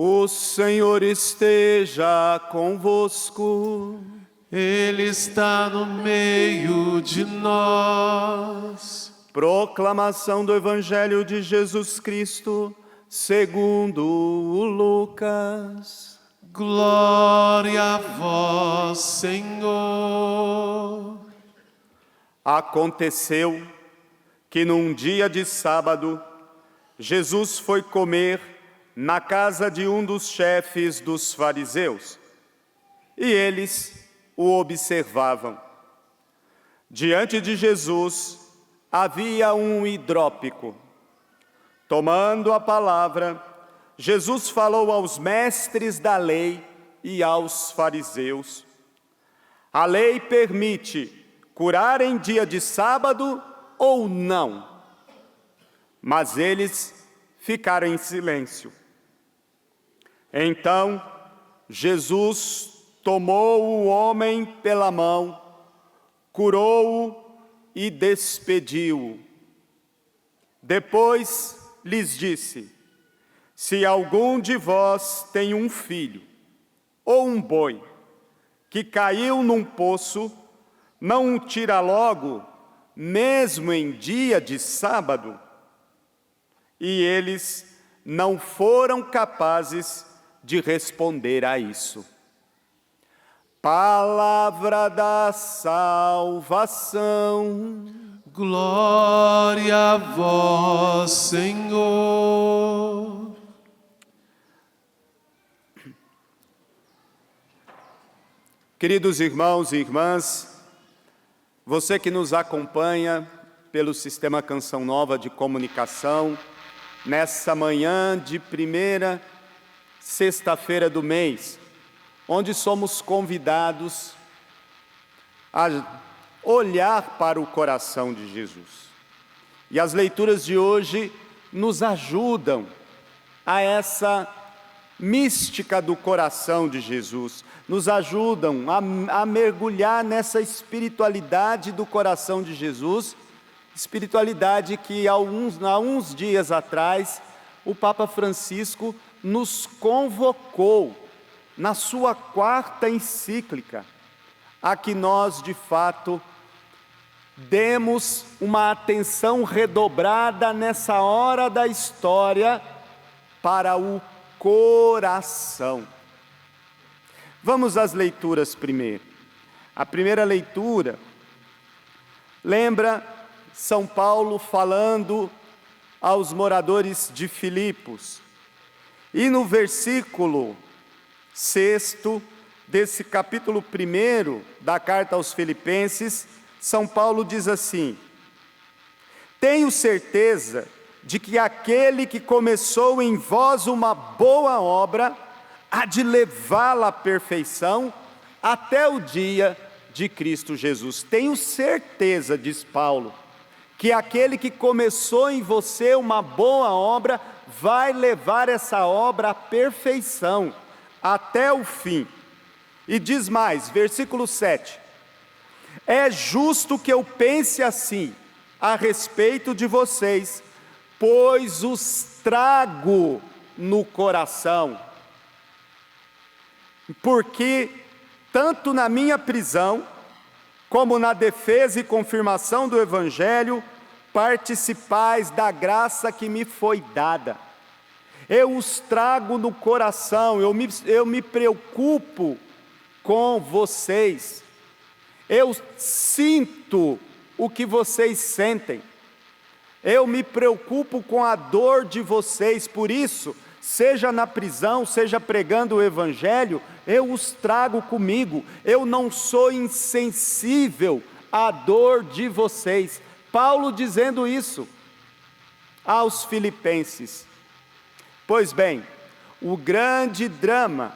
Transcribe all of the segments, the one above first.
O Senhor esteja convosco. Ele está no meio de nós. Proclamação do Evangelho de Jesus Cristo, segundo o Lucas. Glória a vós, Senhor. Aconteceu que num dia de sábado, Jesus foi comer na casa de um dos chefes dos fariseus, e eles o observavam. Diante de Jesus havia um hidrópico. Tomando a palavra, Jesus falou aos mestres da lei e aos fariseus: a lei permite curar em dia de sábado ou não? Mas eles ficaram em silêncio. Então, Jesus tomou o homem pela mão, curou-o e despediu-o. Depois lhes disse: se algum de vós tem um filho ou um boi que caiu num poço, não o tira logo, mesmo em dia de sábado? E eles não foram capazes de responder a isso. Palavra da salvação. Glória a vós, Senhor. Queridos irmãos e irmãs, você que nos acompanha pelo Sistema Canção Nova de Comunicação, nessa manhã de primeira sexta-feira do mês, onde somos convidados a olhar para o coração de Jesus. E as leituras de hoje nos ajudam a essa mística do coração de Jesus, nos ajudam a mergulhar nessa espiritualidade do coração de Jesus, espiritualidade que há uns dias atrás o Papa Francisco nos convocou na sua 4ª encíclica, a que nós de fato demos uma atenção redobrada nessa hora da história para o coração. Vamos às leituras primeiro. A primeira leitura lembra São Paulo falando aos moradores de Filipos. E no versículo 6º desse capítulo 1 da carta aos Filipenses, São Paulo diz assim: tenho certeza de que aquele que começou em vós uma boa obra há de levá-la à perfeição até o dia de Cristo Jesus. Tenho certeza, diz Paulo, que aquele que começou em você uma boa obra vai levar essa obra à perfeição, até o fim. E diz mais, versículo 7: é justo que eu pense assim a respeito de vocês, pois os trago no coração, porque tanto na minha prisão, como na defesa e confirmação do Evangelho, participais da graça que me foi dada. Eu os trago no coração, eu me preocupo com vocês, eu sinto o que vocês sentem, eu me preocupo com a dor de vocês, por isso, seja na prisão, seja pregando o Evangelho, eu os trago comigo, eu não sou insensível à dor de vocês. Paulo dizendo isso aos filipenses. Pois bem, o grande drama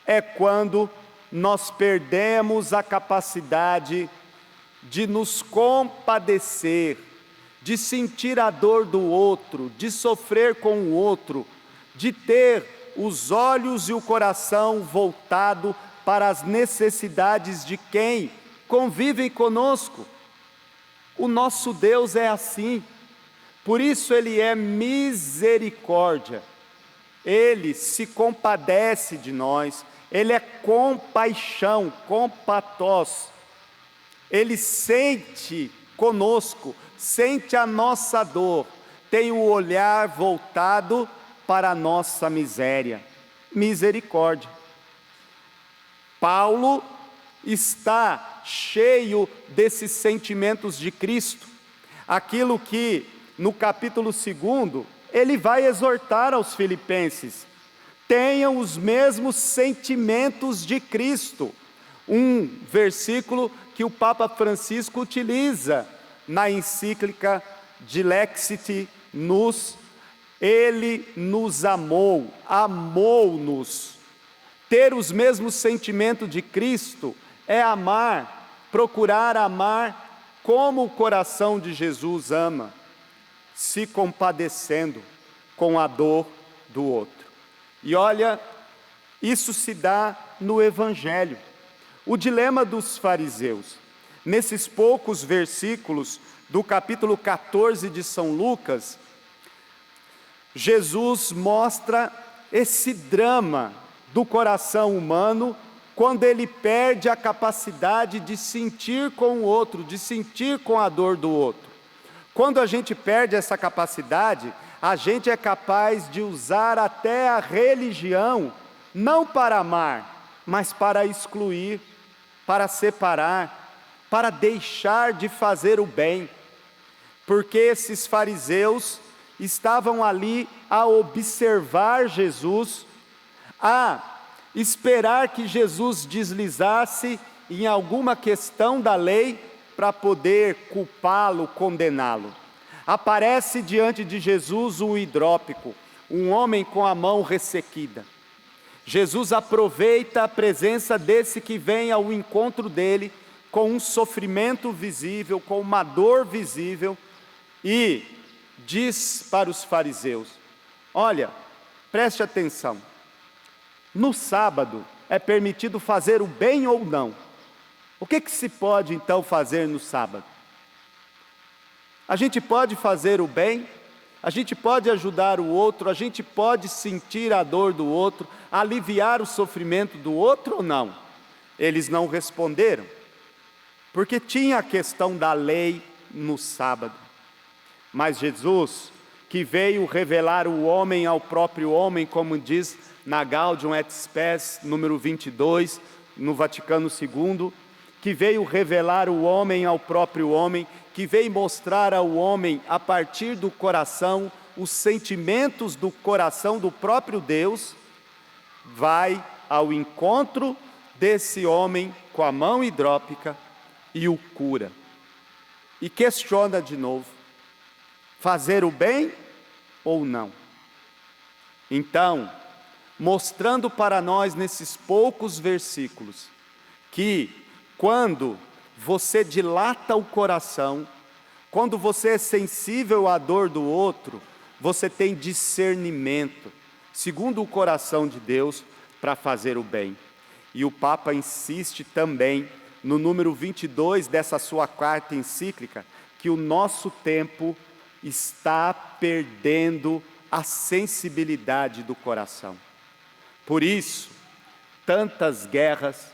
é quando nós perdemos a capacidade de nos compadecer, de sentir a dor do outro, de sofrer com o outro, de ter os olhos e o coração voltado para as necessidades de quem convive conosco. O nosso Deus é assim, por isso Ele é misericórdia. Ele se compadece de nós, Ele é compaixão, compatós. Ele sente conosco, sente a nossa dor, tem o olhar voltado para a nossa miséria. Misericórdia. Paulo está cheio desses sentimentos de Cristo, aquilo que no capítulo 2 ele vai exortar aos filipenses: tenham os mesmos sentimentos de Cristo. Um versículo que o Papa Francisco utiliza na encíclica Dilexit Nos. Ele nos amou, amou-nos. Ter os mesmos sentimentos de Cristo é amar, procurar amar como o coração de Jesus ama, se compadecendo com a dor do outro. E olha, isso se dá no Evangelho. O dilema dos fariseus. Nesses poucos versículos do capítulo 14 de São Lucas, Jesus mostra esse drama do coração humano quando ele perde a capacidade de sentir com o outro, de sentir com a dor do outro. Quando a gente perde essa capacidade, a gente é capaz de usar até a religião, não para amar, mas para excluir, para separar, para deixar de fazer o bem. Porque esses fariseus estavam ali a observar Jesus, a esperar que Jesus deslizasse em alguma questão da lei para poder culpá-lo, condená-lo. Aparece diante de Jesus um hidrópico, um homem com a mão ressequida. Jesus aproveita a presença desse que vem ao encontro dele com um sofrimento visível, com uma dor visível, e diz para os fariseus: olha, preste atenção, no sábado é permitido fazer o bem ou não? O que se pode então fazer no sábado? A gente pode fazer o bem, a gente pode ajudar o outro, a gente pode sentir a dor do outro, aliviar o sofrimento do outro ou não? Eles não responderam, porque tinha a questão da lei no sábado. Mas Jesus, que veio revelar o homem ao próprio homem, como diz na Gaudium et Spes, número 22, no Vaticano II, que veio revelar o homem ao próprio homem, que veio mostrar ao homem, a partir do coração, os sentimentos do coração do próprio Deus, vai ao encontro desse homem com a mão hidrópica e o cura. E questiona de novo: fazer o bem ou não? Então, mostrando para nós nesses poucos versículos, que quando você dilata o coração, quando você é sensível à dor do outro, você tem discernimento, segundo o coração de Deus, para fazer o bem. E o Papa insiste também, no número 22 dessa sua quarta encíclica, que o nosso tempo está perdendo a sensibilidade do coração. Por isso, tantas guerras,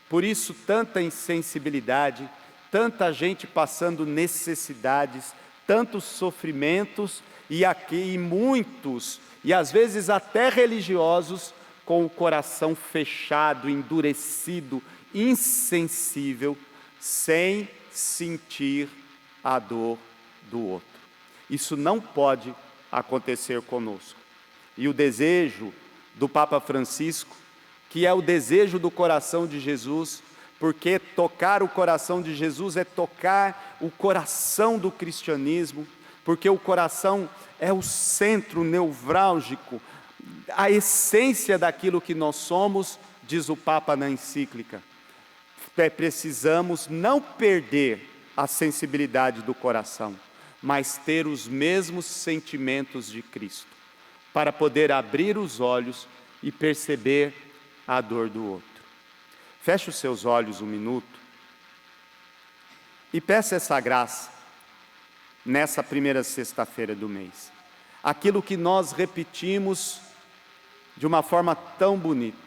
por isso tanta insensibilidade, tanta gente passando necessidades, tantos sofrimentos, e aqui muitos, e às vezes até religiosos, com o coração fechado, endurecido, insensível, sem sentir a dor do outro. Isso não pode acontecer conosco. E o desejo do Papa Francisco, que é o desejo do coração de Jesus, porque tocar o coração de Jesus é tocar o coração do cristianismo, porque o coração é o centro nevrálgico, a essência daquilo que nós somos, diz o Papa na encíclica. Precisamos não perder a sensibilidade do coração, mas ter os mesmos sentimentos de Cristo, para poder abrir os olhos e perceber a dor do outro. Feche os seus olhos um minuto e peça essa graça nessa primeira sexta-feira do mês. Aquilo que nós repetimos de uma forma tão bonita.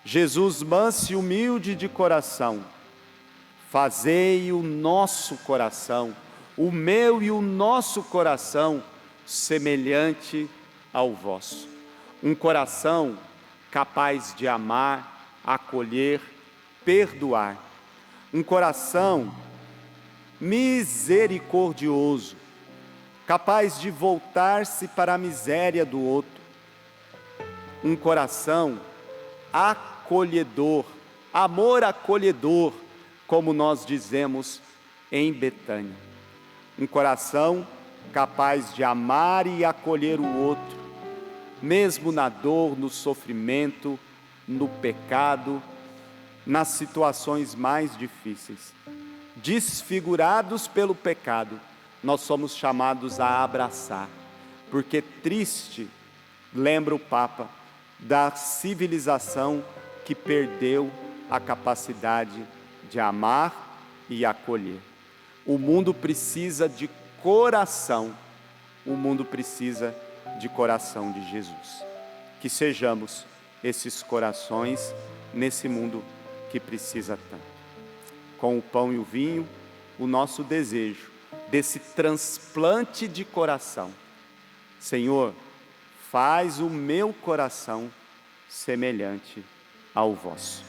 Jesus, manso e humilde de coração, fazei o nosso coração, o meu e o nosso coração, semelhante ao vosso. Um coração capaz de amar, acolher, perdoar. Um coração misericordioso, capaz de voltar-se para a miséria do outro. Um coração acolhedor, amor acolhedor, como nós dizemos em Betânia. Um coração capaz de amar e acolher o outro, mesmo na dor, no sofrimento, no pecado, nas situações mais difíceis. Desfigurados pelo pecado, nós somos chamados a abraçar, porque triste, lembra o Papa, da civilização que perdeu a capacidade de amar e acolher. O mundo precisa de coração, o mundo precisa de coração de Jesus. Que sejamos esses corações nesse mundo que precisa tanto. Com o pão e o vinho, o nosso desejo desse transplante de coração. Senhor, faz o meu coração semelhante ao vosso.